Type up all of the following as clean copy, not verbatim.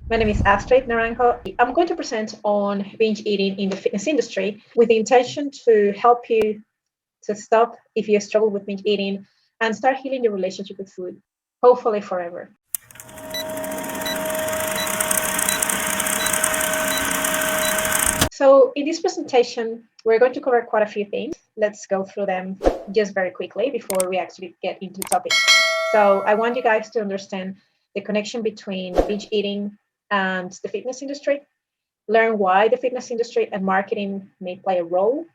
My name is Astrid Naranjo. I'm going to present on binge eating in the fitness industry with the intention to help you to stop if you struggle with binge eating and start healing your relationship with food, hopefully forever. So in this presentation, we're going to cover quite a few things. Let's go through them just very quickly before we actually get into the topic. So I want you guys to understand the connection between binge eating and the fitness industry, learn why the fitness industry and marketing may play a role,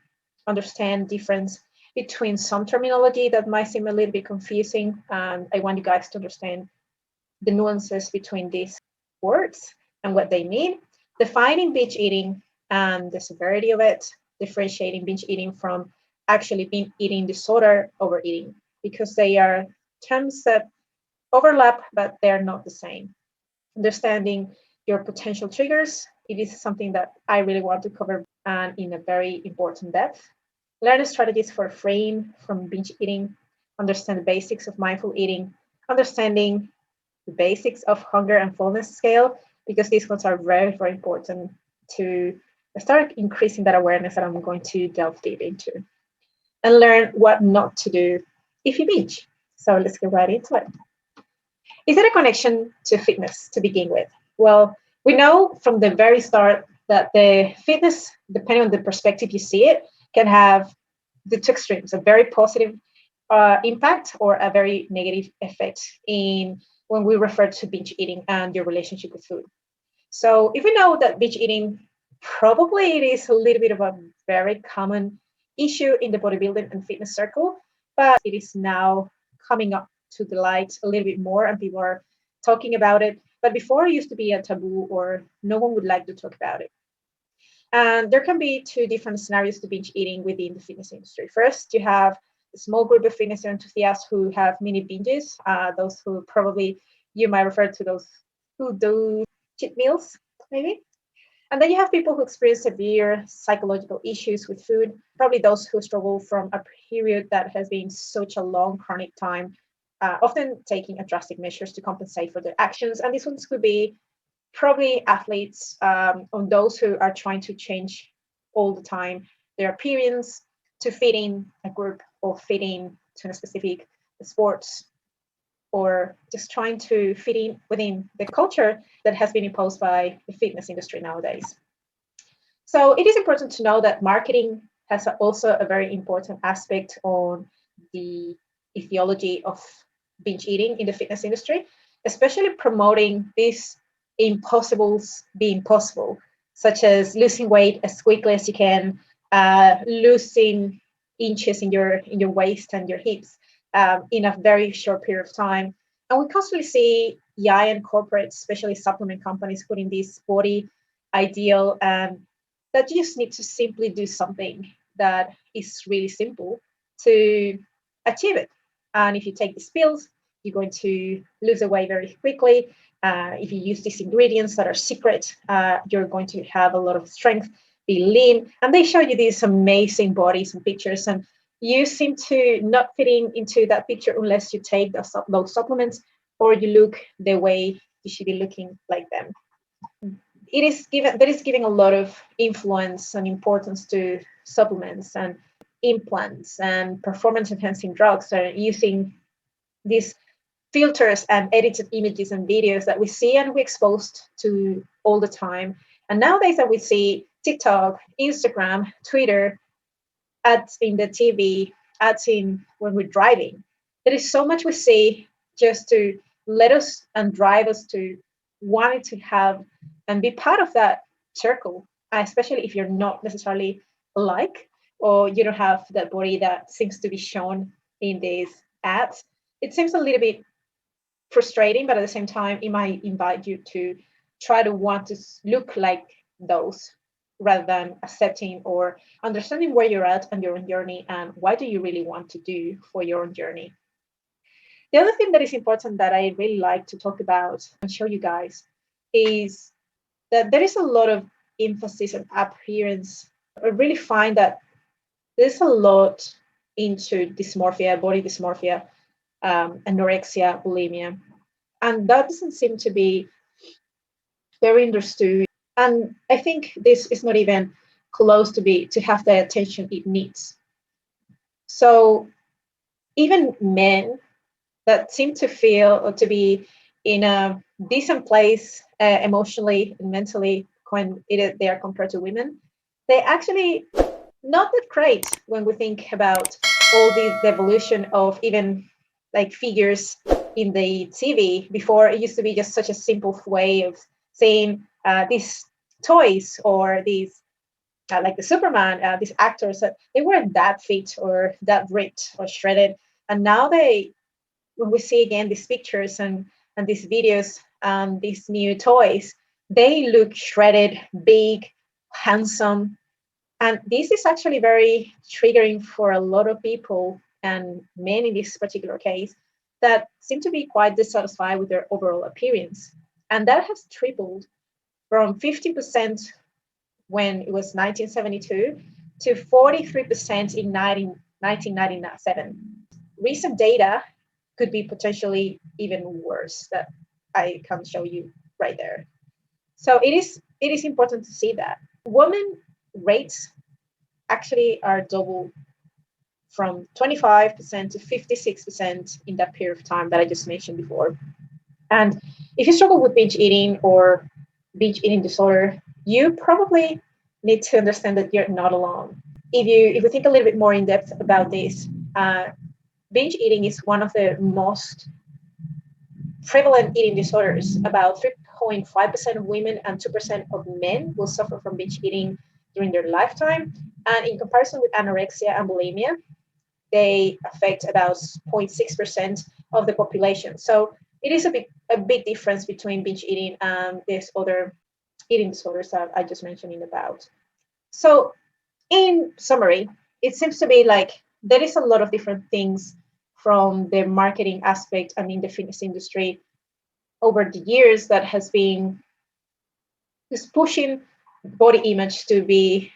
understand difference between some terminology that might seem a little bit confusing. And I want you guys to understand the nuances between these words and what they mean, defining binge eating and the severity of it, differentiating binge eating from actually binge eating disorder, overeating, because they are terms that overlap, but they're not the same. Understanding your potential triggers. It is something that I really want to cover and in a very important depth. Learn strategies for freeing from binge eating, understand the basics of mindful eating, understanding the basics of hunger and fullness scale, because these ones are very, very important to start increasing that awareness that I'm going to delve deep into, and learn what not to do if you binge. So let's get right into it. Is there a connection to fitness to begin with? Well, we know from the very start that the fitness, depending on the perspective you see it, can have the two extremes, a very positive impact or a very negative effect in when we refer to binge eating and your relationship with food. So if we know that binge eating, probably it is a little bit of a very common issue in the bodybuilding and fitness circle, but it is now coming up to the light a little bit more and people are talking about it. But before it used to be a taboo or no one would like to talk about it. And there can be two different scenarios to binge eating within the fitness industry. First, you have a small group of fitness enthusiasts who have mini binges, those who probably you might refer to those who do cheat meals, maybe. And then you have people who experience severe psychological issues with food, probably those who struggle from a period that has been such a long chronic time, often taking drastic measures to compensate for their actions. And these ones could be probably athletes, on those who are trying to change all the time their appearance to fit in a group or fit in to a specific sports, or just trying to fit in within the culture that has been imposed by the fitness industry nowadays. So it is important to know that marketing has also a very important aspect on the etiology of binge eating in the fitness industry, especially promoting these impossibles being possible, such as losing weight as quickly as you can, losing inches in your waist and your hips, in a very short period of time. And we constantly see giant corporates, especially supplement companies, putting this body ideal, and that you just need to simply do something that is really simple to achieve it. And if you take these pills, you're going to lose the weight very quickly. If you use these ingredients that are secret, you're going to have a lot of strength, be lean. And they show you these amazing bodies and pictures. And you seem to not fitting into that picture unless you take those supplements or you look the way you should be looking like them. That is giving a lot of influence and importance to supplements and implants and performance enhancing drugs, and using these filters and edited images and videos that we see and we're exposed to all the time. And nowadays that we see TikTok, Instagram, Twitter, ads in the TV, ads in when we're driving. There is so much we see just to let us and drive us to wanting to have and be part of that circle, especially if you're not necessarily alike or you don't have that body that seems to be shown in these ads. It seems a little bit frustrating, but at the same time, it might invite you to try to want to look like those rather than accepting or understanding where you're at on your own journey and what do you really want to do for your own journey. The other thing that is important that I really like to talk about and show you guys is that there is a lot of emphasis on appearance. I really find that there's a lot into dysmorphia, body dysmorphia, anorexia, bulimia, and that doesn't seem to be very understood. And I think this is not even close to have the attention it needs. So even men that seem to feel or to be in a decent place emotionally and mentally when they are compared to women, they actually not that great when we think about all the evolution of even like figures in the TV. Before, it used to be just such a simple way of saying these toys or these like the Superman, these actors that they weren't that fit or that ripped or shredded, and now when we see again these pictures and these videos, these new toys, they look shredded, big, handsome, and this is actually very triggering for a lot of people, and men in this particular case, that seem to be quite dissatisfied with their overall appearance. And that has tripled from 50% when it was 1972 to 43% in 1997. Recent data could be potentially even worse that I can show you right there. So it is important to see that women rates actually are double from 25% to 56% in that period of time that I just mentioned before. And if you struggle with binge eating or binge eating disorder, you probably need to understand that you're not alone. If you think a little bit more in depth about this, binge eating is one of the most prevalent eating disorders. About 3.5% of women and 2% of men will suffer from binge eating during their lifetime. And in comparison with anorexia and bulimia, they affect about 0.6% of the population. So it is a big difference between binge eating and these other eating disorders that I just mentioned in about. So in summary, it seems to be like there is a lot of different things from the marketing aspect and in the fitness industry over the years that has been just pushing body image to be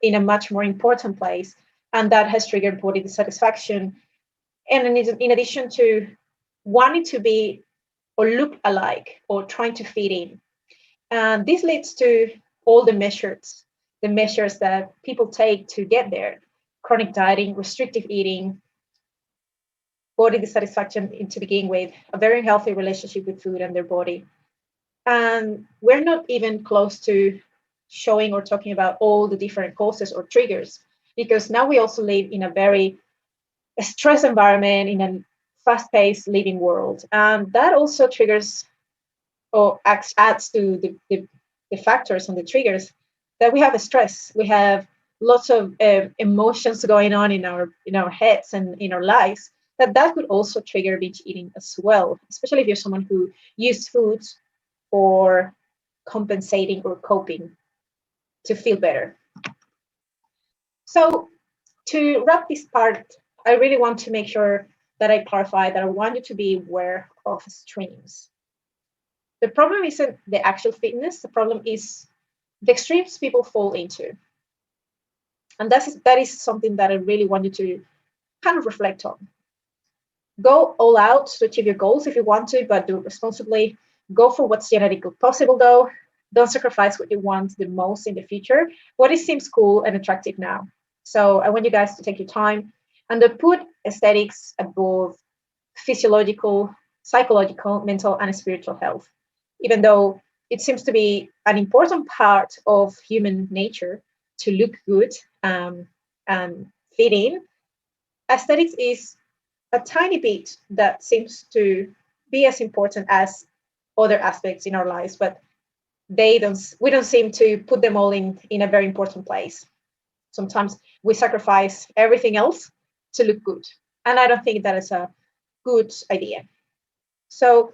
in a much more important place, and that has triggered body dissatisfaction. And in addition to wanting to be or look alike or trying to fit in, and this leads to all the measures that people take to get there: chronic dieting, restrictive eating, body dissatisfaction to begin with, a very healthy relationship with food and their body. And we're not even close to showing or talking about all the different causes or triggers, because now we also live in a very stress environment, in a fast-paced living world. And that also triggers or adds to the factors and the triggers that we have a stress. We have lots of emotions going on in our heads and in our lives, that could also trigger binge eating as well, especially if you're someone who uses foods for compensating or coping to feel better. So to wrap this part, I really want to make sure that I clarify that I want you to be aware of extremes. The problem isn't the actual fitness, the problem is the extremes people fall into. And that is something that I really want you to kind of reflect on. Go all out to achieve your goals if you want to, but do it responsibly. Go for what's genetically possible, though. Don't sacrifice what you want the most in the future, what it seems cool and attractive now. So I want you guys to take your time and to put aesthetics above physiological, psychological, mental, and spiritual health. Even though it seems to be an important part of human nature to look good and fit in, aesthetics is a tiny bit that seems to be as important as other aspects in our lives, but we don't seem to put them all in a very important place. Sometimes we sacrifice everything else to look good, and I don't think that is a good idea. So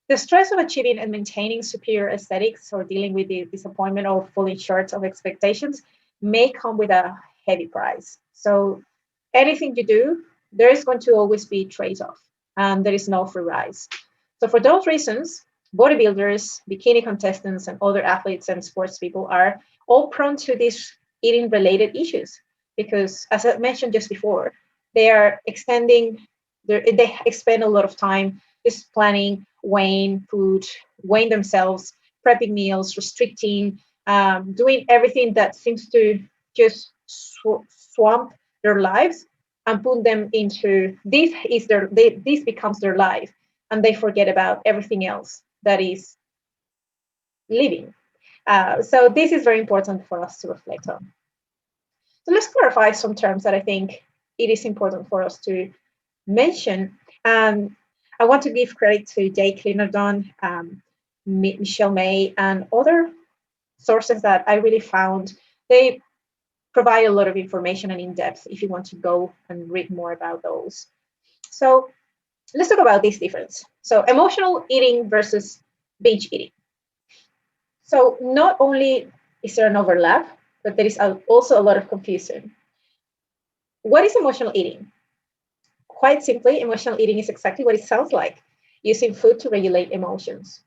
the stress of achieving and maintaining superior aesthetics or dealing with the disappointment of falling short of expectations may come with a heavy price. So anything you do, there is going to always be trade-off, and there is no free rise. So for those reasons, bodybuilders, bikini contestants, and other athletes and sports people are all prone to these eating-related issues because, as I mentioned just before, they expend a lot of time just planning, weighing food, weighing themselves, prepping meals, restricting, doing everything that seems to just swamp their lives and put them into this becomes their life, and they forget about everything else that is living. So this is very important for us to reflect on. So let's clarify some terms that I think it is important for us to mention. I want to give credit to Jake Linardon, Michelle May, and other sources that I really found. They provide a lot of information and in-depth if you want to go and read more about those. So let's talk about this difference. So emotional eating versus binge eating. So not only is there an overlap, but there is also a lot of confusion. What is emotional eating? Quite simply, emotional eating is exactly what it sounds like, using food to regulate emotions.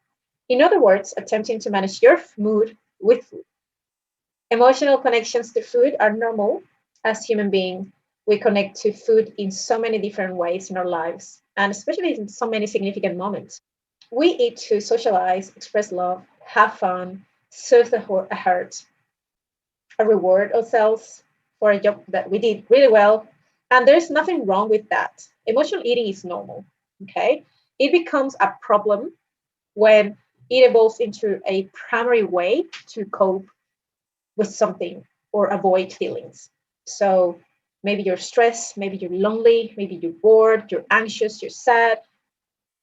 In other words, attempting to manage your mood with food. Emotional connections to food are normal. As human beings, we connect to food in so many different ways in our lives, and especially in so many significant moments. We eat to socialize, express love, have fun, serve the heart, reward ourselves for a job that we did really well. And there's nothing wrong with that. Emotional eating is normal, okay? It becomes a problem when it evolves into a primary way to cope with something or avoid feelings. So maybe you're stressed, maybe you're lonely, maybe you're bored, you're anxious, you're sad.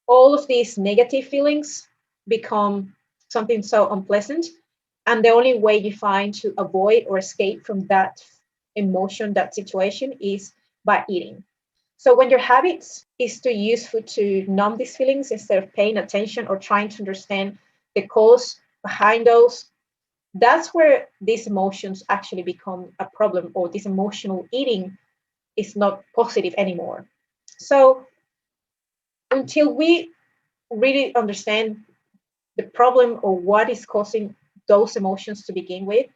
All of these negative feelings become something so unpleasant. And the only way you find to avoid or escape from that emotion, that situation, is by eating. So when your habit is to use food to numb these feelings instead of paying attention or trying to understand the cause behind those, that's where these emotions actually become a problem, or this emotional eating is not positive anymore. So until we really understand the problem or what is causing those emotions to begin with,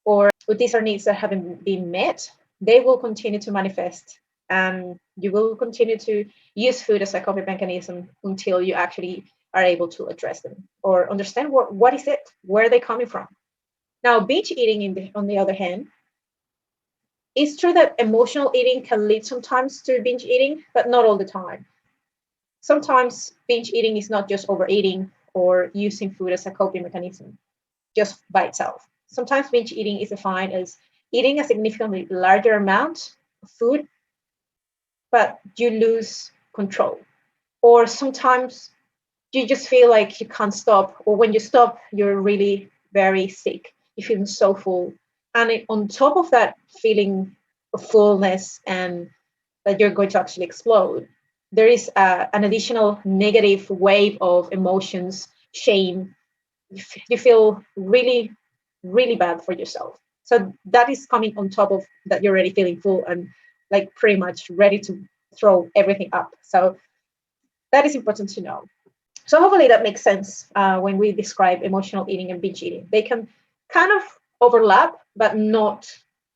or these are needs that haven't been met, they will continue to manifest, and you will continue to use food as a coping mechanism until you actually are able to address them or understand what is it, where are they coming from. Now, binge eating, on the other hand, it's true that emotional eating can lead sometimes to binge eating, but not all the time. Sometimes binge eating is not just overeating or using food as a coping mechanism just by itself. Sometimes binge eating is defined as eating a significantly larger amount of food, but you lose control. Or sometimes you just feel like you can't stop, or when you stop, you're really very sick. You feel so full. And on top of that feeling of fullness and that you're going to actually explode, there is an additional negative wave of emotions, shame. You feel really, really bad for yourself. So that is coming on top of that you're already feeling full and like pretty much ready to throw everything up. So that is important to know. So hopefully that makes sense when we describe emotional eating and binge eating. They can kind of overlap, but not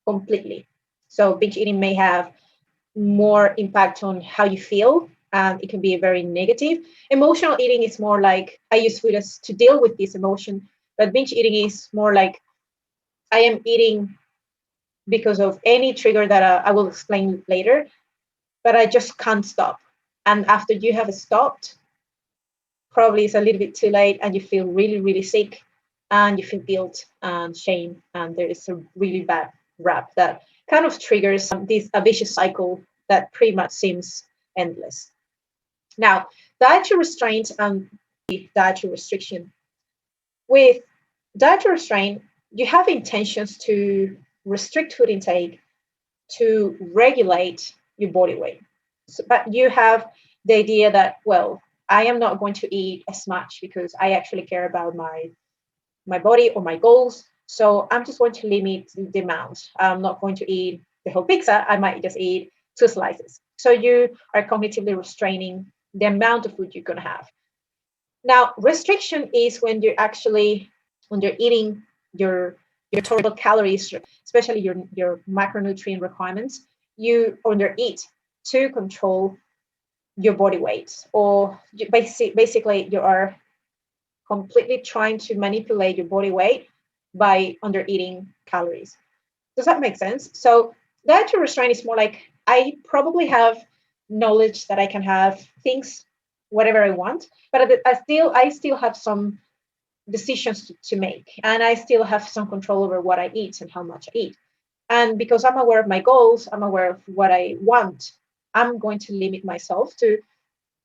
completely. So binge eating may have more impact on how you feel, and it can be very negative. Emotional eating is more like I use food as to deal with this emotion, but binge eating is more like I am eating because of any trigger that I will explain later, but I just can't stop. And after you have stopped, probably it's a little bit too late and you feel really, really sick and you feel guilt and shame. And there is a really bad rap that kind of triggers a vicious cycle that pretty much seems endless. Now, dietary restraint and dietary restriction. With dietary restraint, you have intentions to restrict food intake to regulate your body weight. So, but you have the idea that, well, I am not going to eat as much because I actually care about my body or my goals. So I'm just going to limit the amount. I'm not going to eat the whole pizza. I might just eat 2 slices. So you are cognitively restraining the amount of food you're going to have. Now, restriction is when you're eating your total calories, especially your macronutrient requirements, you undereat to control your body weight, or basically you are completely trying to manipulate your body weight by under eating calories. Does that make sense? So dietary restraint is more like I probably have knowledge that I can have things, whatever I want, but I still have some decisions to make, and I still have some control over what I eat and how much I eat. And because I'm aware of my goals, I'm aware of what I want, I'm going to limit myself to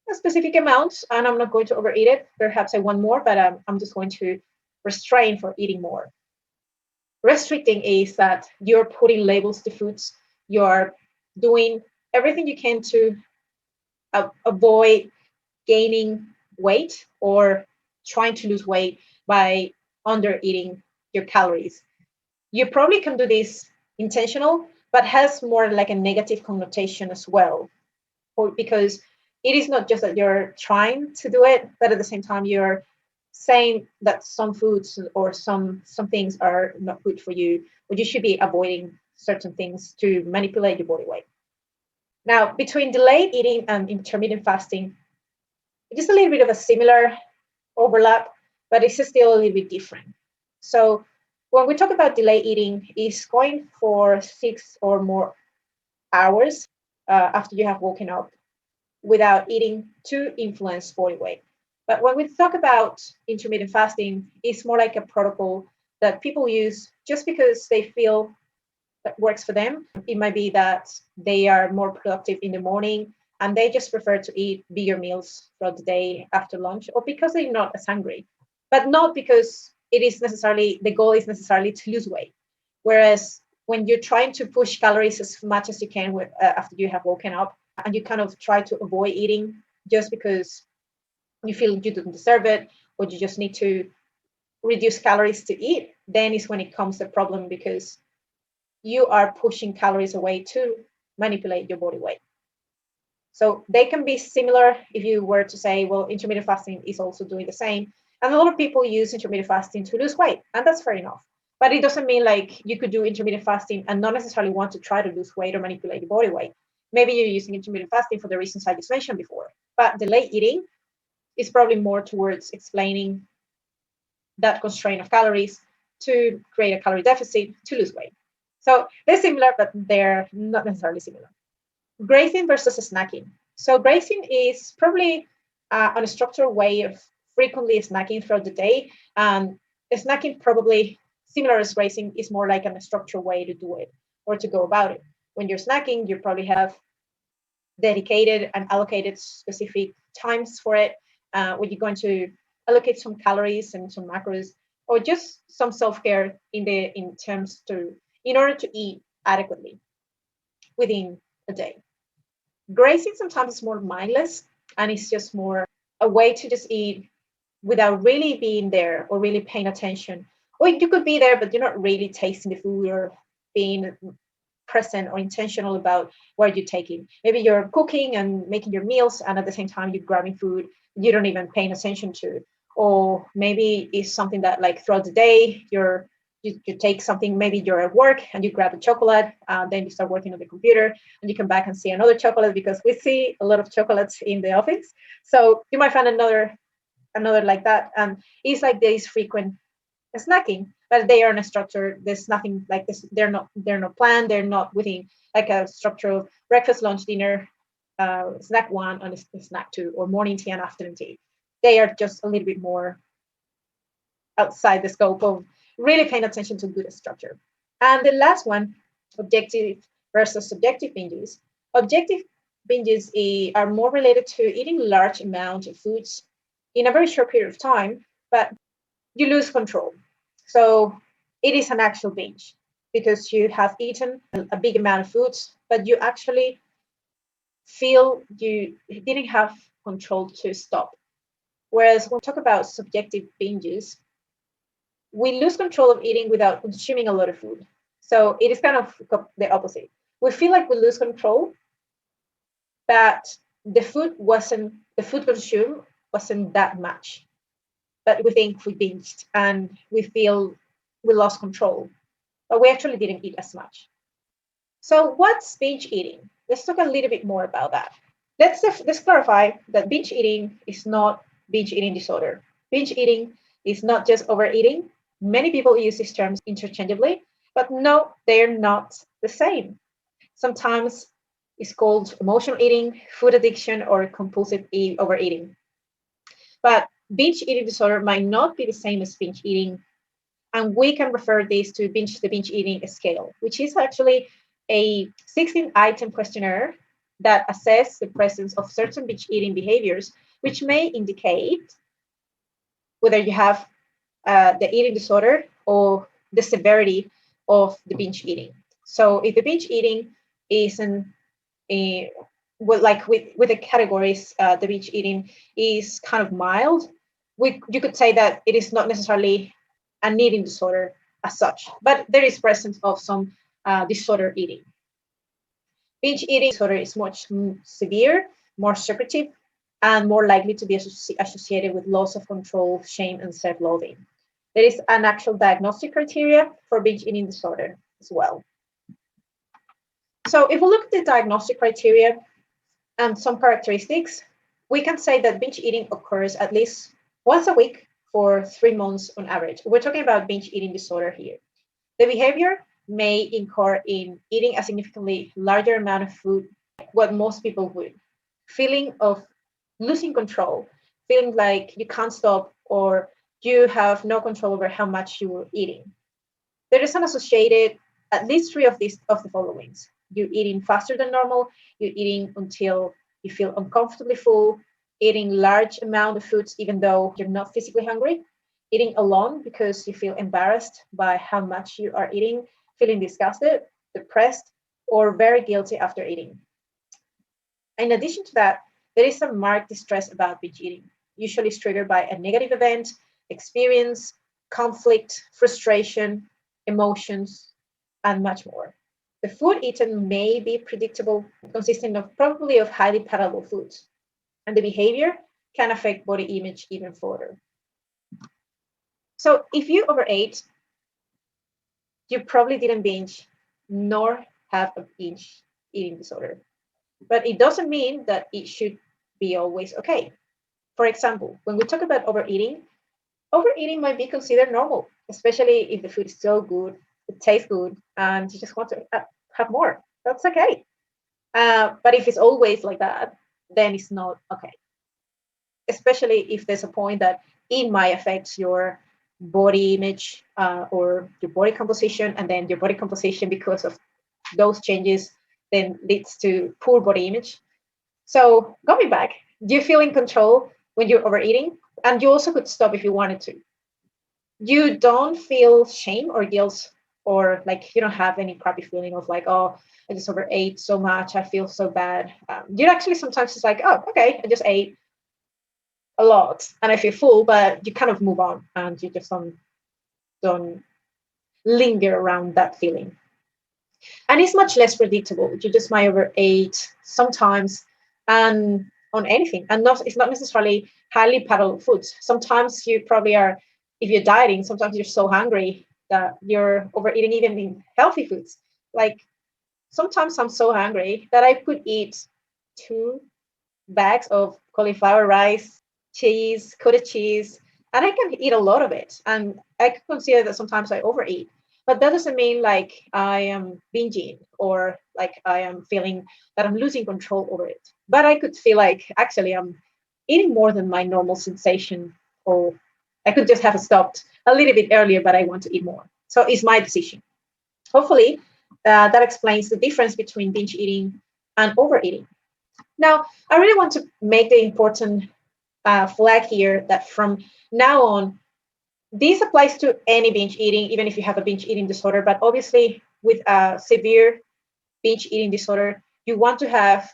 a specific amount, and I'm not going to overeat it. Perhaps I want more, but I'm just going to restrain for eating more. Restricting is that you're putting labels to foods, you're doing everything you can to avoid gaining weight or trying to lose weight by under eating your calories. You probably can do this intentional, but has more like a negative connotation as well, because it is not just that you're trying to do it, but at the same time you're saying that some foods or some things are not good for you, or you should be avoiding certain things to manipulate your body weight. Now, between delayed eating and intermittent fasting, it is a little bit of a similar overlap, but it's still a little bit different. So when we talk about delayed eating, it's going for 6 or more hours after you have woken up without eating to influence body weight. But when we talk about intermittent fasting, it's more like a protocol that people use just because they feel that works for them. It might be that they are more productive in the morning and they just prefer to eat bigger meals throughout the day after lunch, or because they're not as hungry, but not because it is necessarily, the goal is necessarily to lose weight. Whereas when you're trying to push calories as much as you can after you have woken up, and you kind of try to avoid eating just because you feel you don't deserve it, or you just need to reduce calories to eat, then is when it comes a problem, because you are pushing calories away to manipulate your body weight. So they can be similar if you were to say, well, intermittent fasting is also doing the same. And a lot of people use intermittent fasting to lose weight, and that's fair enough. But it doesn't mean like you could do intermittent fasting and not necessarily want to try to lose weight or manipulate your body weight. Maybe you're using intermittent fasting for the reasons I just mentioned before. But delayed eating is probably more towards explaining that constraint of calories to create a calorie deficit to lose weight. So they're similar, but they're not necessarily similar. Grazing versus snacking. So grazing is probably an unstructured way of frequently snacking throughout the day. Snacking, probably similar as grazing, is more like a structured way to do it or to go about it. When you're snacking, you probably have dedicated and allocated specific times for it, where you're going to allocate some calories and some macros, or just some self-care in order to eat adequately within a day. Grazing sometimes is more mindless, and it's just more a way to just eat without really being there or really paying attention. Or you could be there, but you're not really tasting the food or being present or intentional about what you're taking. Maybe you're cooking and making your meals, and at the same time you're grabbing food you don't even paying attention to. Or maybe it's something that, like, throughout the day you take something, maybe you're at work and you grab a chocolate, then you start working on the computer and you come back and see another chocolate, because we see a lot of chocolates in the office. So you might find another like that. And it's like this frequent snacking, but they are in a structure. There's nothing like this. They're not planned. They're not within like a structure of breakfast, lunch, dinner, snack one, and snack two, or morning tea and afternoon tea. They are just a little bit more outside the scope of really paying attention to good structure. And the last one, objective versus subjective binges. Objective binges are more related to eating large amounts of foods in a very short period of time, but you lose control. So it is an actual binge because you have eaten a big amount of foods, but you actually feel you didn't have control to stop. Whereas when we talk about subjective binges, we lose control of eating without consuming a lot of food. So it is kind of the opposite. We feel like we lose control, but the food consumed wasn't that much. But we think we binged and we feel we lost control, but we actually didn't eat as much. So what's binge eating? Let's talk a little bit more about that. Let's clarify that binge eating is not binge eating disorder. Binge eating is not just overeating. Many people use these terms interchangeably, but no, they're not the same. Sometimes it's called emotional eating, food addiction, or compulsive overeating. But binge eating disorder might not be the same as binge eating, and we can refer this to the binge eating scale, which is actually a 16-item questionnaire that assesses the presence of certain binge eating behaviors, which may indicate whether you have the eating disorder or the severity of the binge eating. So if the binge eating isn't well, like with the categories, the binge eating is kind of mild, you could say that it is not necessarily an eating disorder as such, but there is presence of some disorder eating. Binge eating disorder is much severe, more secretive, and more likely to be associated with loss of control, shame, and self-loathing. There is an actual diagnostic criteria for binge eating disorder as well. So if we look at the diagnostic criteria and some characteristics, we can say that binge eating occurs at least once a week for 3 months on average. We're talking about binge eating disorder here. The behavior may incur in eating a significantly larger amount of food, what most people would. Feeling of losing control, feeling like you can't stop or you have no control over how much you're eating. There is an associated at least 3 of the followings. You're eating faster than normal, you're eating until you feel uncomfortably full, eating large amount of foods even though you're not physically hungry, eating alone because you feel embarrassed by how much you are eating, feeling disgusted, depressed, or very guilty after eating. In addition to that, there is some marked distress about binge eating, usually triggered by a negative event, experience, conflict, frustration, emotions, and much more. The food eaten may be predictable, consisting of probably of highly palatable foods, and the behavior can affect body image even further. So if you overate, you probably didn't binge nor have a binge eating disorder. But it doesn't mean that it should be always okay. For example, when we talk about overeating might be considered normal, especially if the food is so good, it tastes good, and you just want to have more. That's okay. But if it's always like that, then it's not okay. Especially if there's a point that it might affect your body image or your body composition, and then your body composition, because of those changes, then leads to poor body image. So going back, do you feel in control when you're overeating? And you also could stop if you wanted to. You don't feel shame or guilt, or like you don't have any crappy feeling of like, oh, I just overate so much, I feel so bad. You actually sometimes it's like, oh, okay, I just ate a lot and I feel full, but you kind of move on and you just don't linger around that feeling. And it's much less predictable. You just might overeat sometimes and on anything. And it's not necessarily highly palatable foods. Sometimes you probably are, if you're dieting, sometimes you're so hungry that you're overeating even in healthy foods. Like sometimes I'm so hungry that I could eat 2 bags of cauliflower rice, cheese, cottage cheese, and I can eat a lot of it. And I could consider that sometimes I overeat. But that doesn't mean like I am binging or like I am feeling that I'm losing control over it. But I could feel like actually I'm eating more than my normal sensation, or I could just have stopped a little bit earlier, but I want to eat more. So it's my decision. Hopefully, that explains the difference between binge eating and overeating. Now, I really want to make the important flag here that from now on, this applies to any binge eating, even if you have a binge eating disorder. But obviously, with a severe binge eating disorder, you want to have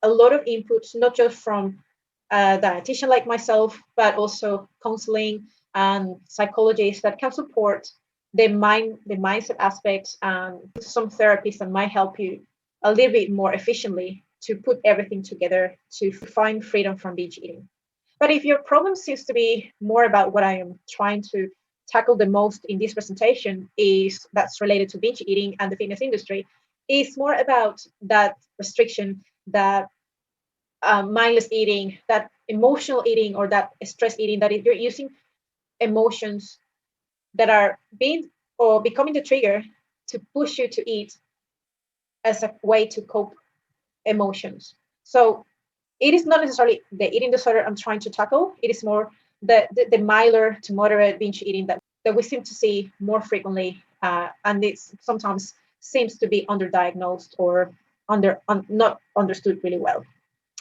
a lot of inputs, not just from a dietitian like myself, but also counseling and psychologists that can support the mindset aspects, and some therapies that might help you a little bit more efficiently to put everything together to find freedom from binge eating. But if your problem seems to be more about what I am trying to tackle the most in this presentation, is that's related to binge eating and the fitness industry, is more about that restriction, that mindless eating, that emotional eating, or that stress eating, that you're using emotions that are being or becoming the trigger to push you to eat as a way to cope emotions. So it is not necessarily the eating disorder I'm trying to tackle. It is more the milder to moderate binge eating that we seem to see more frequently, and it sometimes seems to be underdiagnosed or not understood really well.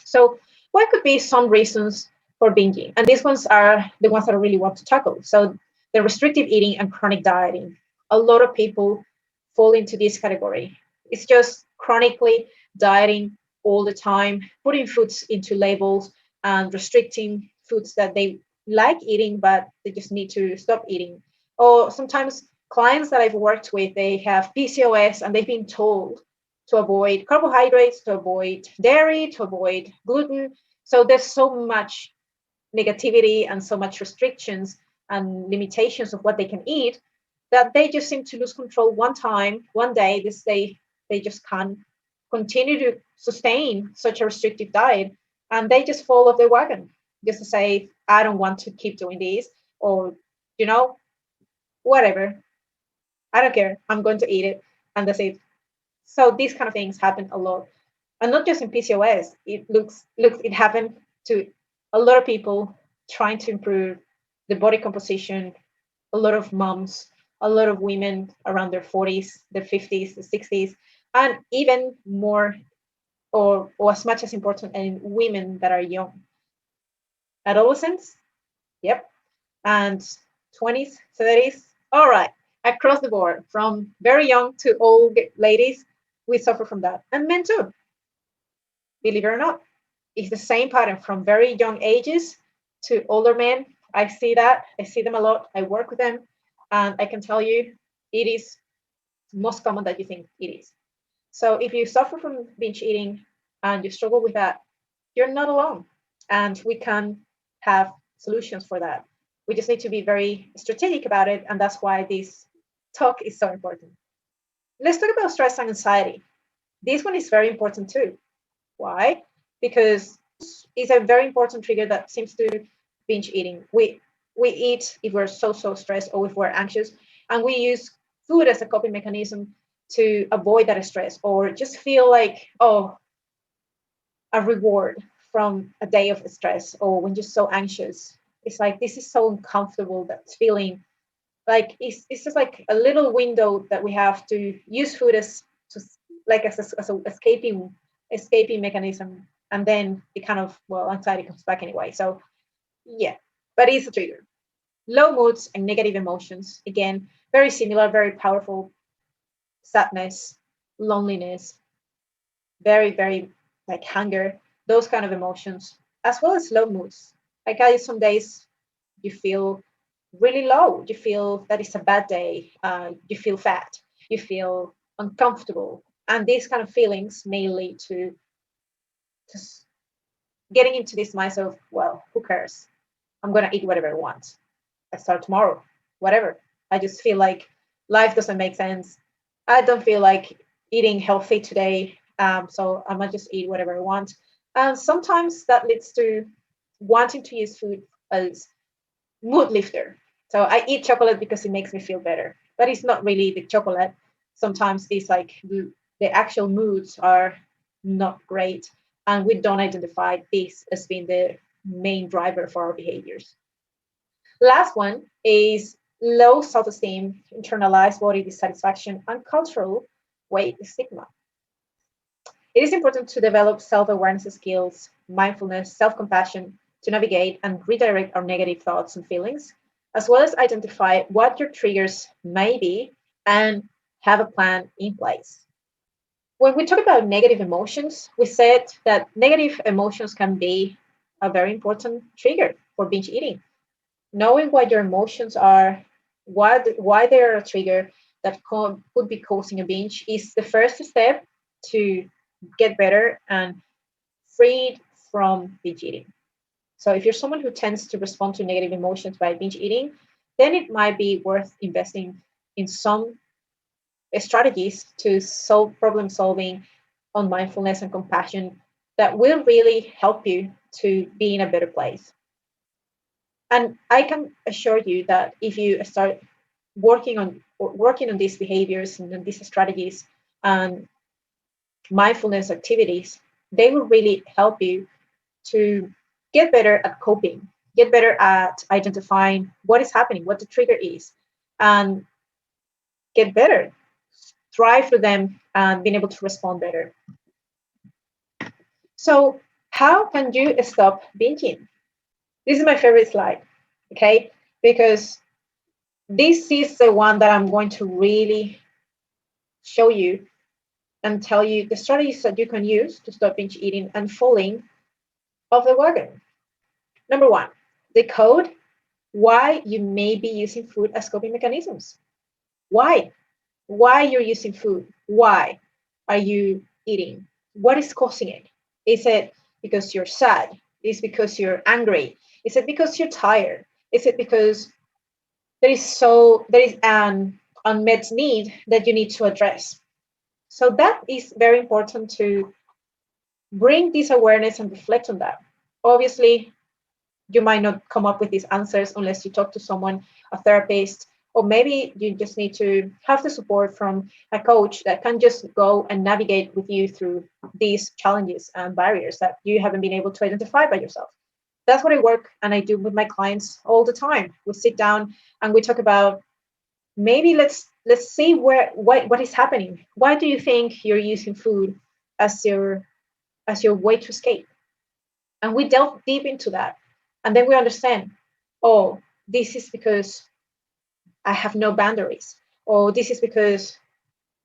So what could be some reasons for binging? And these ones are the ones that I really want to tackle. So the restrictive eating and chronic dieting. A lot of people fall into this category. It's just chronically dieting all the time, putting foods into labels and restricting foods that they like eating, but they just need to stop eating. Or sometimes clients that I've worked with, they have PCOS and they've been told to avoid carbohydrates, to avoid dairy, to avoid gluten. So there's so much negativity and so much restrictions and limitations of what they can eat that they just seem to lose control one day, they just can't continue to sustain such a restrictive diet, and they just fall off the wagon just to say, I don't want to keep doing this, or you know, whatever. I don't care. I'm going to eat it, and that's it. So these kind of things happen a lot, and not just in PCOS. It happened to a lot of people trying to improve the body composition. A lot of moms, a lot of women around their 40s, their 50s, the 60s, and even more or as much as important in women that are young. Adolescents, yep, and 20s, 30s. All right, across the board, from very young to old ladies, we suffer from that, and men too. Believe it or not, it's the same pattern from very young ages to older men. I see that. I see them a lot. I work with them, and I can tell you, it is most common that you think it is. So if you suffer from binge eating and you struggle with that, you're not alone, and we can have solutions for that. We just need to be very strategic about it, and that's why this talk is so important. Let's talk about stress and anxiety. This one is very important too. Why? Because it's a very important trigger that seems to binge eating. We eat if we're so stressed or if we're anxious, and we use food as a coping mechanism to avoid that stress or just feel like, oh, a reward from a day of stress, or when you're so anxious. It's like this is so uncomfortable, that feeling like it's just like a little window that we have to use food as to like as a escaping mechanism, and then it kind of, well, anxiety comes back anyway. So yeah, but it's a trigger. Low moods and negative emotions, again, very similar, very powerful. Sadness, loneliness, very like hunger, those kind of emotions, as well as low moods. Like some days you feel really low, you feel that it's a bad day, you feel fat, you feel uncomfortable, and these kind of feelings may lead to just getting into this mindset of, well, who cares, I'm going to eat whatever I want, I start tomorrow, whatever. I just feel like life doesn't make sense, I don't feel like eating healthy today, so I might just eat whatever I want. And sometimes that leads to wanting to use food as mood lifter. So I eat chocolate because it makes me feel better, but it's not really the chocolate. Sometimes it's like the actual moods are not great, and we don't identify this as being the main driver for our behaviors. Last one is low self-esteem, internalized body dissatisfaction, and cultural weight stigma. It is important to develop self-awareness skills, mindfulness, self-compassion to navigate and redirect our negative thoughts and feelings, as well as identify what your triggers may be and have a plan in place. When we talk about negative emotions, we said that negative emotions can be a very important trigger for binge eating. Knowing what your emotions are, why they're a trigger that could be causing a binge is the first step to get better and freed from binge eating. So if you're someone who tends to respond to negative emotions by binge eating, then it might be worth investing in some strategies to solve problem solving on mindfulness and compassion that will really help you to be in a better place. And I can assure you that if you start working on these behaviors and these strategies and mindfulness activities, they will really help you to get better at coping, get better at identifying what is happening, what the trigger is, and get better, thrive through them, and being able to respond better. So, how can you stop binging? This is my favorite slide, okay? Because this is the one that I'm going to really show you and tell you the strategies that you can use to stop binge eating and falling off the wagon. Number one, decode why you may be using food as coping mechanisms. Why? Why you're using food? Why are you eating? What is causing it? Is it because you're sad? Is it because you're angry? Is it because you're tired? Is it because there is an unmet need that you need to address? So that is very important to bring this awareness and reflect on that. Obviously, you might not come up with these answers unless you talk to someone, a therapist, or maybe you just need to have the support from a coach that can just go and navigate with you through these challenges and barriers that you haven't been able to identify by yourself. That's what I work and I do with my clients all the time. We sit down and we talk about, maybe let's see what is happening. Why do you think you're using food as your way to escape? And we delve deep into that. And then we understand, oh, this is because I have no boundaries. Or this is because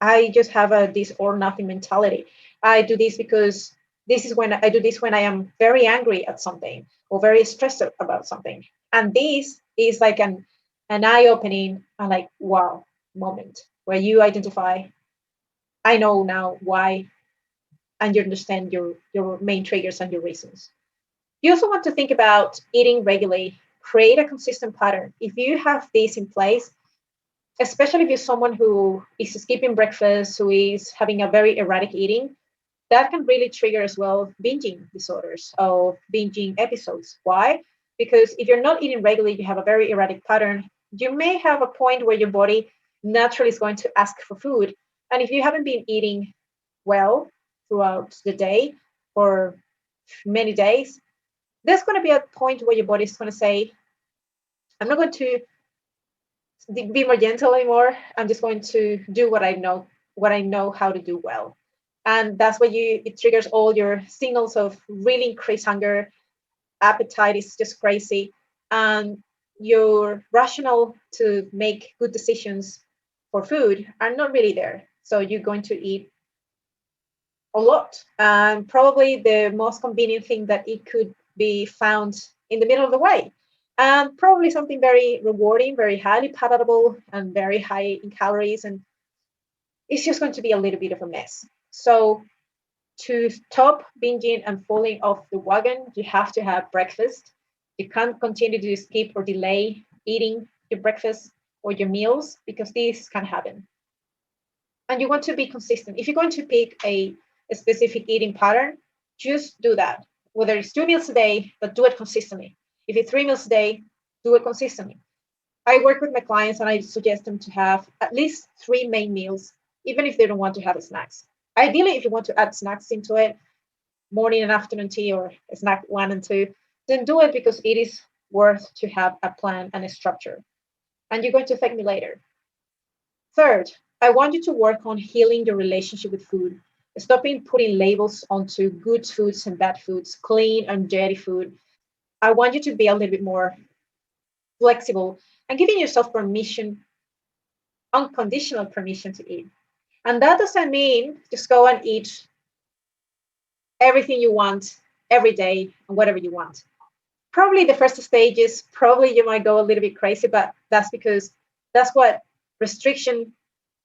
I just have a this or nothing mentality. I do this because this is when I do this when I am very angry at something or very stressed about something. And this is like an eye-opening and like wow moment where you identify, I know now why, and you understand your main triggers and your reasons. You also want to think about eating regularly, create a consistent pattern. If you have this in place, especially if you're someone who is skipping breakfast, who is having a very erratic eating, that can really trigger as well binging disorders or binging episodes. Why? Because if you're not eating regularly, you have a very erratic pattern, you may have a point where your body naturally is going to ask for food. And if you haven't been eating well throughout the day for many days, there's going to be a point where your body is going to say, I'm not going to be more gentle anymore. I'm just going to do what I know how to do well. And that's where it triggers all your signals of really increased hunger, appetite is just crazy, and your rationale to make good decisions for food are not really there. So you're going to eat a lot. And probably the most convenient thing that it could be found in the middle of the way. And probably something very rewarding, very highly palatable, and very high in calories. And it's just going to be a little bit of a mess. So to stop binging and falling off the wagon, you have to have breakfast. You can't continue to skip or delay eating your breakfast or your meals because this can happen. And you want to be consistent. If you're going to pick a specific eating pattern, just do that. Whether it's 2 meals a day, but do it consistently. If it's 3 meals a day, do it consistently. I work with my clients and I suggest them to have at least 3 main meals, even if they don't want to have snacks. Ideally, if you want to add snacks into it, morning and afternoon tea or snack 1 and 2, then do it because it is worth to have a plan and a structure. And you're going to thank me later. Third, I want you to work on healing your relationship with food. Stopping putting labels onto good foods and bad foods, clean and dirty food. I want you to be a little bit more flexible and giving yourself permission, unconditional permission to eat. And that doesn't mean just go and eat everything you want every day and whatever you want. Probably the first stages, probably you might go a little bit crazy, but that's because that's what restriction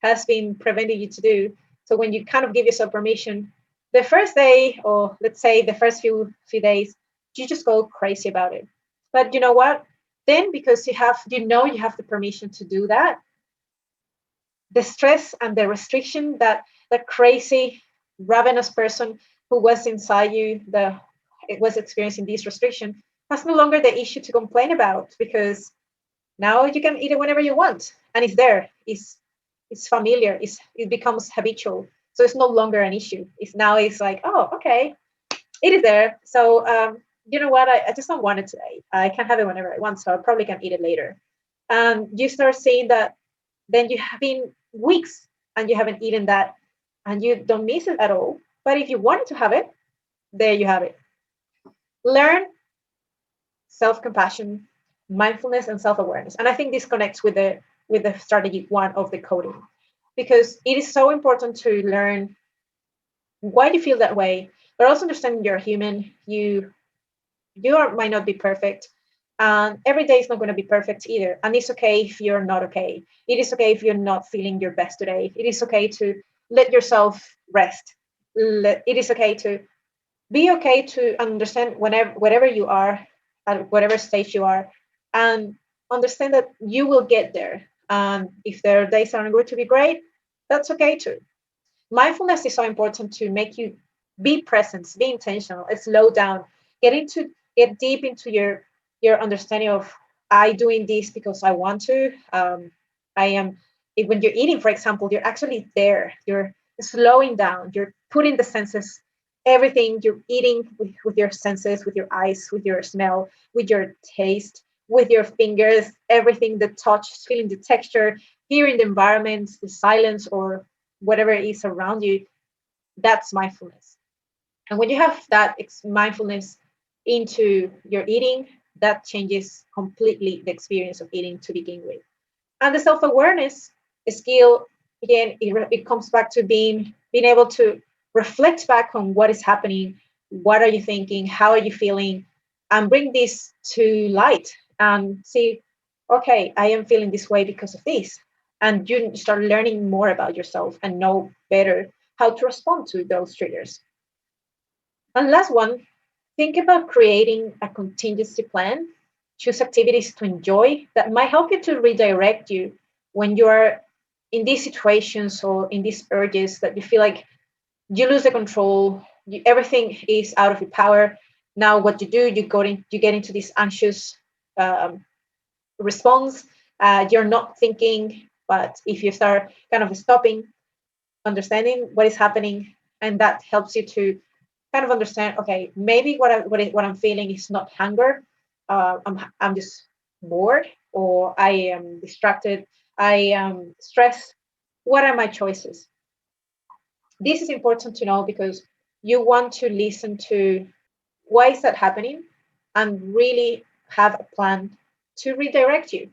has been preventing you to do. So when you kind of give yourself permission, the first day, or let's say the first few days, you just go crazy about it. But you know what? Then because you have the permission to do that, the stress and the restriction that the crazy, ravenous person who was inside you, it was experiencing this restriction, has no longer the issue to complain about, because now you can eat it whenever you want, and it's there. It's familiar. It becomes habitual. So it's no longer an issue. It's like, oh, okay, it is there. So you know what? I just don't want it today. I can have it whenever I want, so I probably can eat it later. And you start seeing that then you have been weeks and you haven't eaten that, and you don't miss it at all. But if you wanted to have it, there you have it. Learn self-compassion, mindfulness, and self-awareness. And I think this connects with the strategy one of the coding, because it is so important to learn why you feel that way, but also understanding you're human. Might not be perfect, and every day is not going to be perfect either. And it's okay if you're not okay. It is okay if you're not feeling your best today. It is okay to let yourself rest. It is okay to be okay to understand whatever you are, at whatever stage you are, and understand that you will get there. And if their days aren't going to be great, that's okay too. Mindfulness is so important to make you be present, be intentional, slow down, get deep into your understanding of, I doing this because I want to. I am when you're eating, for example, you're actually there. You're slowing down. You're putting the senses, everything you're eating with your senses, with your eyes, with your smell, with your taste, with your fingers, everything, the touch, feeling the texture, hearing the environment, the silence, or whatever is around you. That's mindfulness. And when you have that mindfulness into your eating, that changes completely the experience of eating to begin with. And the self-awareness skill, again, it comes back to being able to reflect back on what is happening, what are you thinking, how are you feeling, and bring this to light and see, okay, I am feeling this way because of this. And you start learning more about yourself and know better how to respond to those triggers. And last one, think about creating a contingency plan. Choose activities to enjoy that might help you to redirect you when you are in these situations or in these urges that you feel like you lose the control, everything is out of your power. Now, what you do, you get into this anxious response. You're not thinking, but if you start kind of stopping, understanding what is happening, and that helps you to kind of understand, okay, maybe what I'm feeling is not hunger. I'm just bored, or I am distracted. I am stressed. What are my choices? This is important to know because you want to listen to why is that happening and really have a plan to redirect you.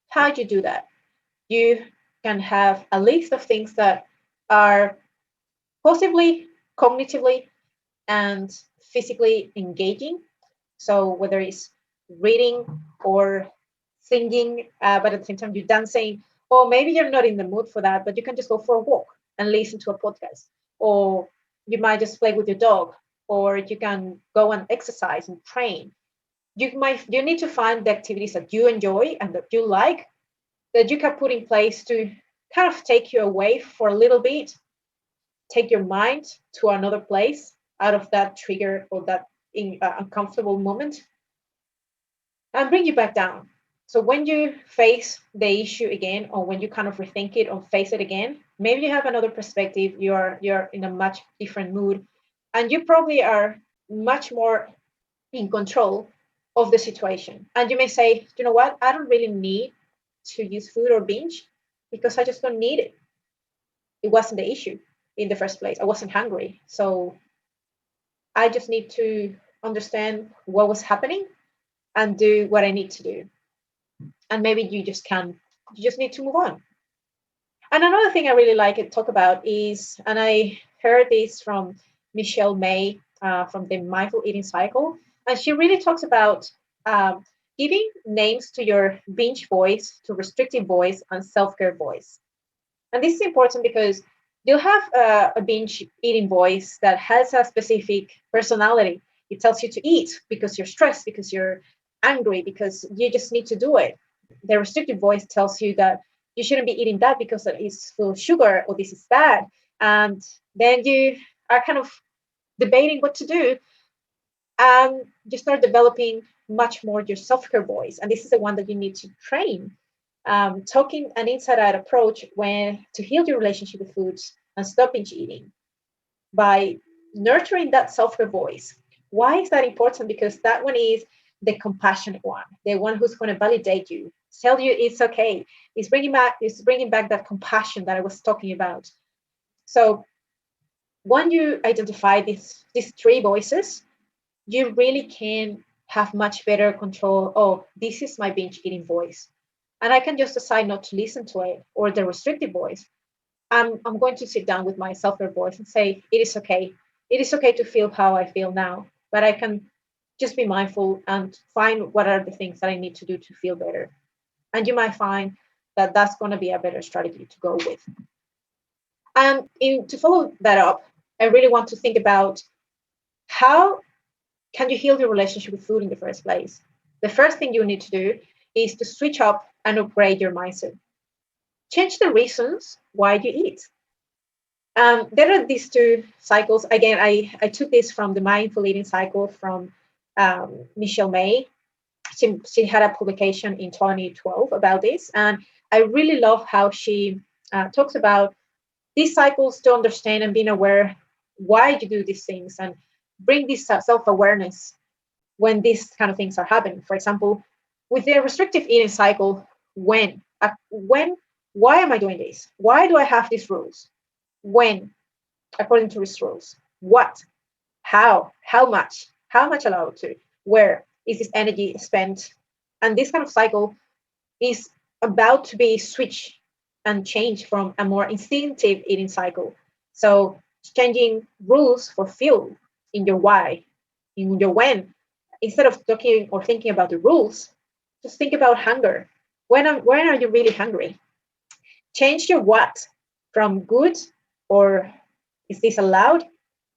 How do you do that? You can have a list of things that are possibly cognitively and physically engaging. So whether it's reading or singing, but at the same time you're dancing, or maybe you're not in the mood for that, but you can just go for a walk and listen to a podcast, or you might just play with your dog, or you can go and exercise and train. You need to find the activities that you enjoy and that you like, that you can put in place to kind of take you away for a little bit, take your mind to another place out of that trigger or that uncomfortable moment, and bring you back down. So when you face the issue again, or when you kind of rethink it or face it again, maybe you have another perspective. You're in a much different mood, and you probably are much more in control of the situation. And you may say, you know what, I don't really need to use food or binge because I just don't need it. It wasn't the issue in the first place. I wasn't hungry. So I just need to understand what was happening and do what I need to do. And maybe you just need to move on. And another thing I really like to talk about is, and I heard this from Michelle May from the Mindful Eating Cycle, and she really talks about giving names to your binge voice, to restrictive voice, and self-care voice. And this is important because you'll have a binge eating voice that has a specific personality. It tells you to eat because you're stressed, because you're angry, because you just need to do it. The restrictive voice tells you that you shouldn't be eating that because it's full of sugar, or this is bad. And then you are kind of debating what to do, and you start developing much more your self-care voice. And this is the one that you need to train. Talking an inside-out approach when to heal your relationship with foods and stop binge eating by nurturing that self-care voice. Why is that important? Because that one is the compassionate one, the one who's going to validate you, tell you it's okay. It's bringing back that compassion that I was talking about. So when you identify these three voices, you really can have much better control. Oh, this is my binge eating voice. And I can just decide not to listen to it, or the restrictive voice. I'm going to sit down with my self-care voice and say, it is okay. It is okay to feel how I feel now, but I can just be mindful and find what are the things that I need to do to feel better. And you might find that that's going to be a better strategy to go with. And to follow that up, I really want to think about how can you heal your relationship with food in the first place? The first thing you need to do is to switch up and upgrade your mindset. Change the reasons why you eat. There are these two cycles. Again, I took this from the mindful eating cycle from Michelle May. She had a publication in 2012 about this. And I really love how she talks about these cycles to understand and being aware why you do these things and bring this self-awareness when these kind of things are happening. For example, with the restrictive eating cycle, why am I doing this? Why do I have these rules? When, according to these rules, what, how much allowed to, where is this energy spent? And this kind of cycle is about to be switched and changed from a more instinctive eating cycle. So changing rules for fuel in your why, in your when. Instead of talking or thinking about the rules, just think about hunger. When are you really hungry? Change your what from good or is this allowed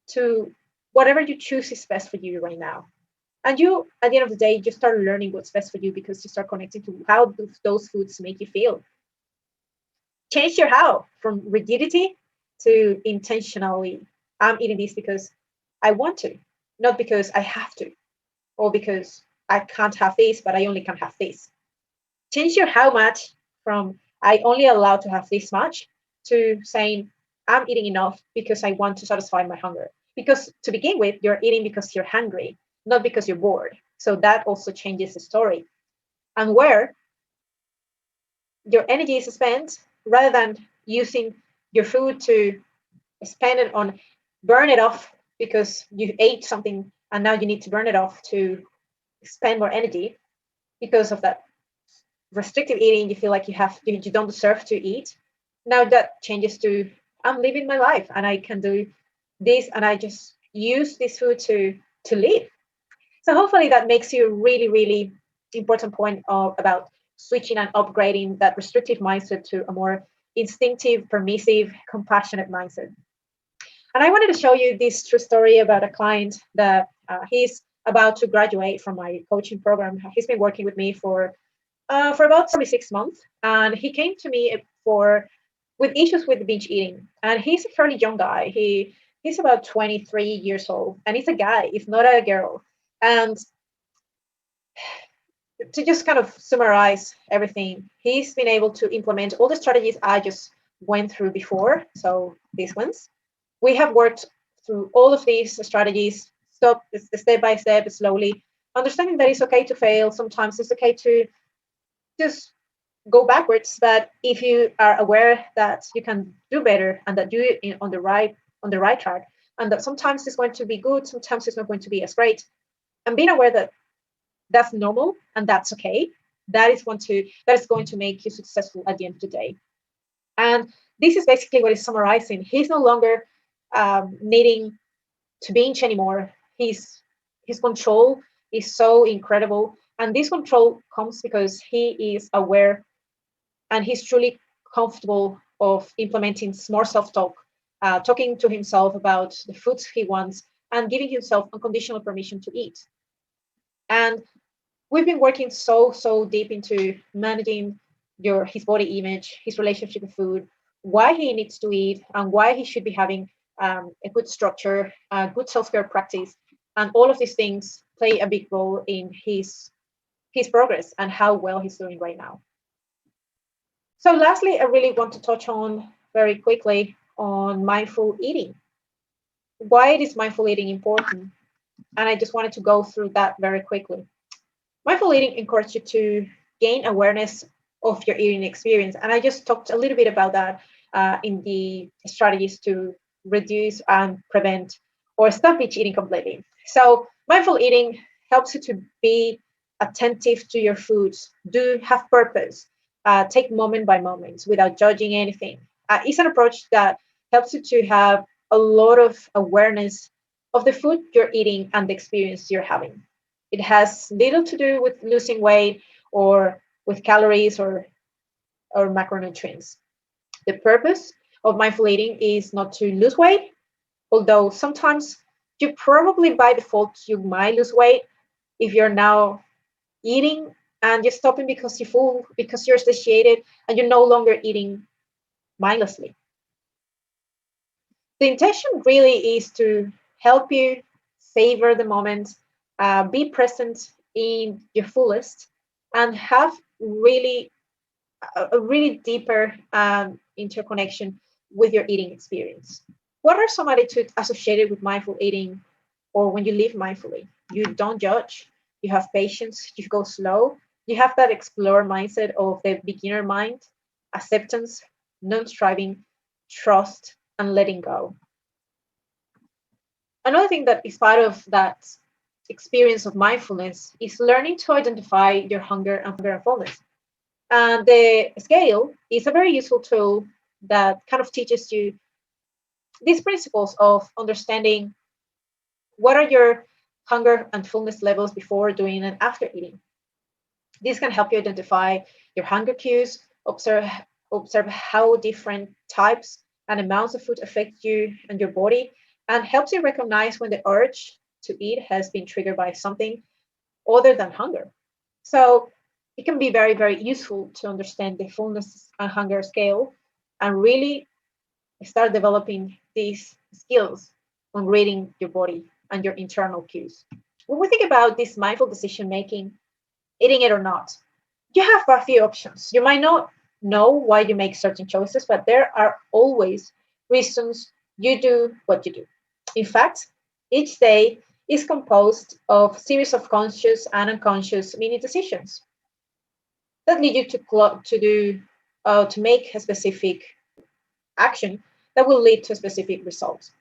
to whatever you choose is best for you right now. And you, at the end of the day, you start learning what's best for you because you start connecting to how those foods make you feel. Change your how from rigidity to intentionally. I'm eating this because I want to, not because I have to, or because I can't have this, but I only can have this. Change your how much from I only allow to have this much to saying I'm eating enough because I want to satisfy my hunger. Because to begin with, you're eating because you're hungry, not because you're bored. So that also changes the story. And where your energy is spent, rather than using your food to spend it on burn it off because you ate something and now you need to burn it off to spend more energy because of that restrictive eating, you feel like you don't deserve to eat. Now that changes to I'm living my life and I can do this and I just use this food to live. So hopefully that makes you really, really important point about switching and upgrading that restrictive mindset to a more instinctive, permissive, compassionate mindset. And I wanted to show you this true story about a client that he's about to graduate from my coaching program. He's been working with me for about 6 months, and he came to me with issues with binge eating. And he's a fairly young guy. He's about 23 years old, and he's a guy. He's not a girl. And to just kind of summarize everything, he's been able to implement all the strategies I just went through before. So these ones, we have worked through all of these strategies, step by step, slowly, understanding that it's okay to fail. Sometimes it's okay to just go backwards. But if you are aware that you can do better and that you're on the right track, and that sometimes it's going to be good, sometimes it's not going to be as great, and being aware that that's normal and that's okay, that is going to make you successful at the end of the day. And this is basically what he's summarizing. He's no longer needing to binge anymore. His control is so incredible, and this control comes because he is aware and he's truly comfortable of implementing more self-talk, talking to himself about the foods he wants, and giving himself unconditional permission to eat. And we've been working so deep into managing his body image, his relationship with food, why he needs to eat, and why he should be having a good structure, a good self-care practice, and all of these things play a big role in his progress and how well he's doing right now. So lastly, I really want to touch on very quickly on mindful eating. Why is mindful eating important? And I just wanted to go through that very quickly. Mindful eating encourages you to gain awareness of your eating experience. And I just talked a little bit about that in the strategies to reduce and prevent or stop binge eating completely. So mindful eating helps you to be attentive to your foods, do have purpose, take moment by moment without judging anything. It's an approach that helps you to have a lot of awareness of the food you're eating and the experience you're having. It has little to do with losing weight or with calories or macronutrients. The purpose of mindful eating is not to lose weight, although sometimes you probably by default you might lose weight if you're now eating and you're stopping because you're full, because you're satiated and you're no longer eating mindlessly. The intention really is to help you savor the moment, be present in your fullest, and have a really deeper interconnection with your eating experience. What are some attitudes associated with mindful eating or when you live mindfully? You don't judge, you have patience, you go slow, you have that explore mindset of the beginner mind, acceptance, non-striving, trust, and letting go. Another thing that is part of that experience of mindfulness is learning to identify your hunger and fullness. And the scale is a very useful tool that kind of teaches you these principles of understanding what are your hunger and fullness levels before, during, and after eating. This can help you identify your hunger cues, observe how different types and amounts of food affect you and your body, and helps you recognize when the urge to eat has been triggered by something other than hunger. So it can be very, very useful to understand the fullness and hunger scale and really start developing these skills on reading your body and your internal cues. When we think about this mindful decision making, eating it or not, you have a few options. You might not know why you make certain choices, but there are always reasons you do what you do. In fact, each day is composed of series of conscious and unconscious mini decisions that lead you to make a specific action that will lead to a specific result.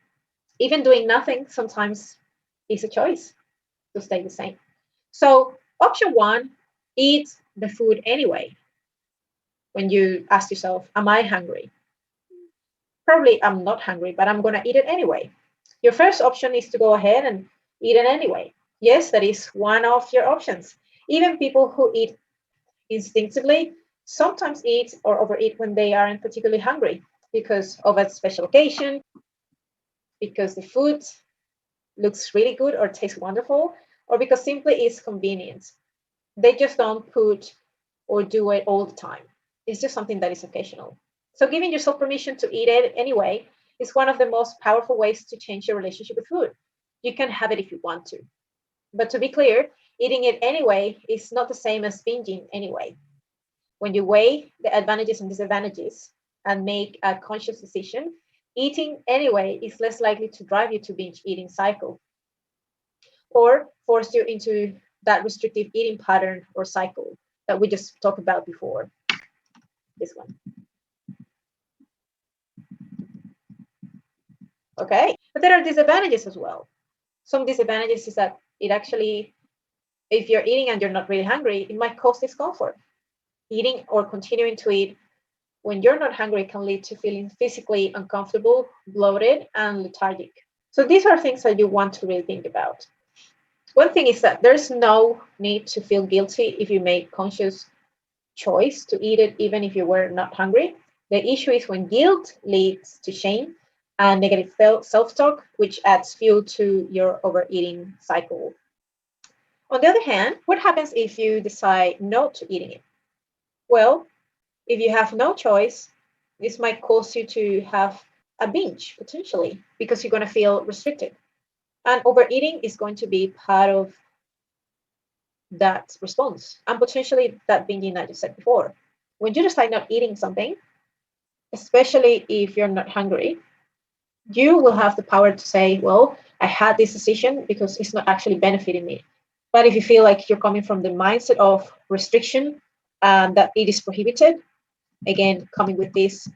Even doing nothing sometimes is a choice to stay the same. So option one, eat the food anyway. When you ask yourself, am I hungry? Probably I'm not hungry, but I'm going to eat it anyway. Your first option is to go ahead and eat it anyway. Yes, that is one of your options. Even people who eat instinctively sometimes eat or overeat when they aren't particularly hungry because of a special occasion, because the food looks really good or tastes wonderful, or because simply it's convenient. They just don't put or do it all the time. It's just something that is occasional. So giving yourself permission to eat it anyway is one of the most powerful ways to change your relationship with food. You can have it if you want to. But to be clear, eating it anyway is not the same as binging anyway. When you weigh the advantages and disadvantages and make a conscious decision, eating anyway is less likely to drive you to binge eating cycle or force you into that restrictive eating pattern or cycle that we just talked about before. This one. Okay, but there are disadvantages as well. Some disadvantages is that it actually, if you're eating and you're not really hungry, it might cause discomfort. Eating or continuing to eat when you're not hungry can lead to feeling physically uncomfortable, bloated, and lethargic. So these are things that you want to really think about. One thing is that there's no need to feel guilty if you make conscious choice to eat it even if you were not hungry. The issue is when guilt leads to shame and negative self-talk, which adds fuel to your overeating cycle. On the other hand, what happens if you decide not to eating it? Well, if you have no choice, this might cause you to have a binge potentially, because you're going to feel restricted. And overeating is going to be part of that response, and potentially that binging that you said before. When you decide not eating something, especially if you're not hungry, you will have the power to say, well, I had this decision because it's not actually benefiting me. But if you feel like you're coming from the mindset of restriction and that it is prohibited, again, coming with this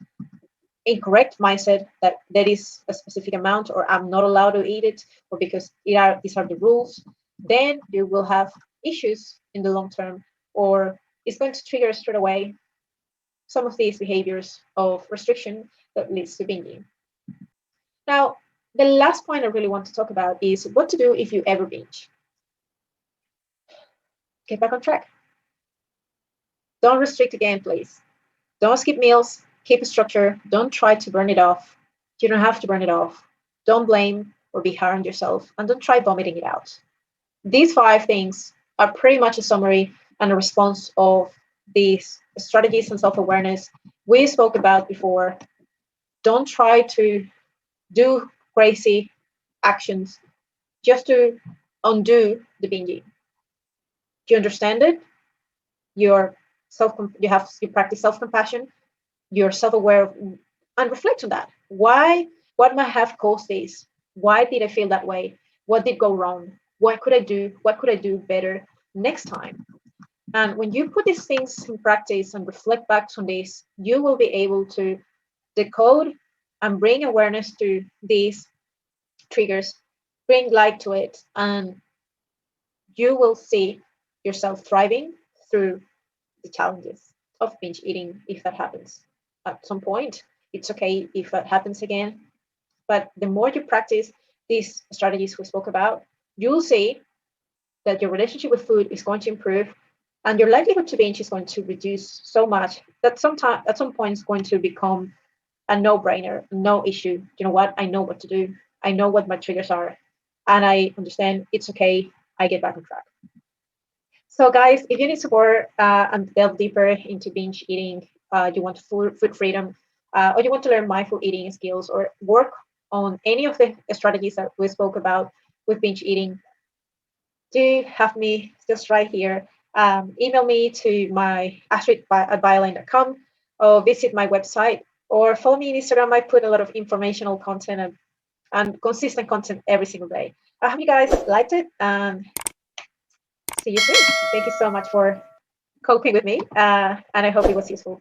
incorrect mindset that there is a specific amount, or I'm not allowed to eat it, or because these are the rules, then you will have issues in the long term, or it's going to trigger straight away some of these behaviors of restriction that leads to binging. Now, the last point I really want to talk about is what to do if you ever binge. Get back on track. Don't restrict again, please. Don't skip meals. Keep a structure. Don't try to burn it off. You don't have to burn it off. Don't blame or be hard on yourself, and don't try vomiting it out. These 5 things are pretty much a summary and a response of these strategies and self-awareness we spoke about before. Don't try to do crazy actions just to undo the binging. Do you understand it? You practice self-compassion. You're self-aware and reflect on that. What might have caused this? Why did I feel that way? What did go wrong? What could I do? What could I do better next time? And when you put these things in practice and reflect back on this, you will be able to decode and bring awareness to these triggers, bring light to it, and you will see yourself thriving through the challenges of binge eating if that happens at some point. It's okay if that happens again. But the more you practice these strategies we spoke about, you'll see that your relationship with food is going to improve, and your likelihood to binge is going to reduce so much that at some point it's going to become a no-brainer, no issue. You know what? I know what to do. I know what my triggers are, and I understand it's okay. I get back on track. So guys, if you need support and delve deeper into binge eating, you want food freedom, or you want to learn mindful eating skills, or work on any of the strategies that we spoke about with binge eating, do have me just right here. Email me to my Astrid at bioline.com, or visit my website, or follow me on Instagram. I put a lot of informational content and consistent content every single day. I hope you guys liked it, and see you soon. Thank you so much for coping with me, and I hope it was useful.